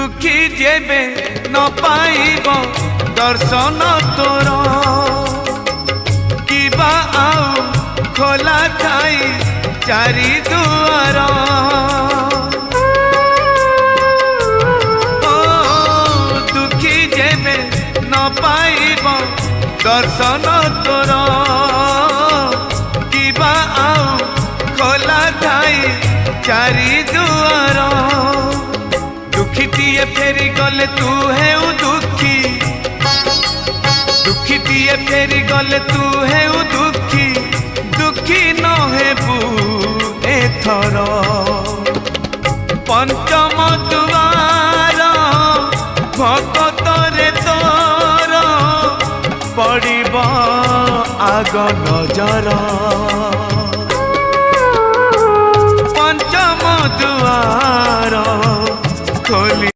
दुखी जेबे न पाइब दर्शन तोर किबा आउ खोला थाई चारि दुआर दुखी जेबे न पाइब दर्शन तोर किबा आउ खोला थाई चारि दुआर दुखीटीए फेरी गले तू है दुखी दुखीटीए फेरी गले तू है दुखी दुखी न हेबू एथर पंचम दुआर भगत रे तोर पड़िब आग नजर।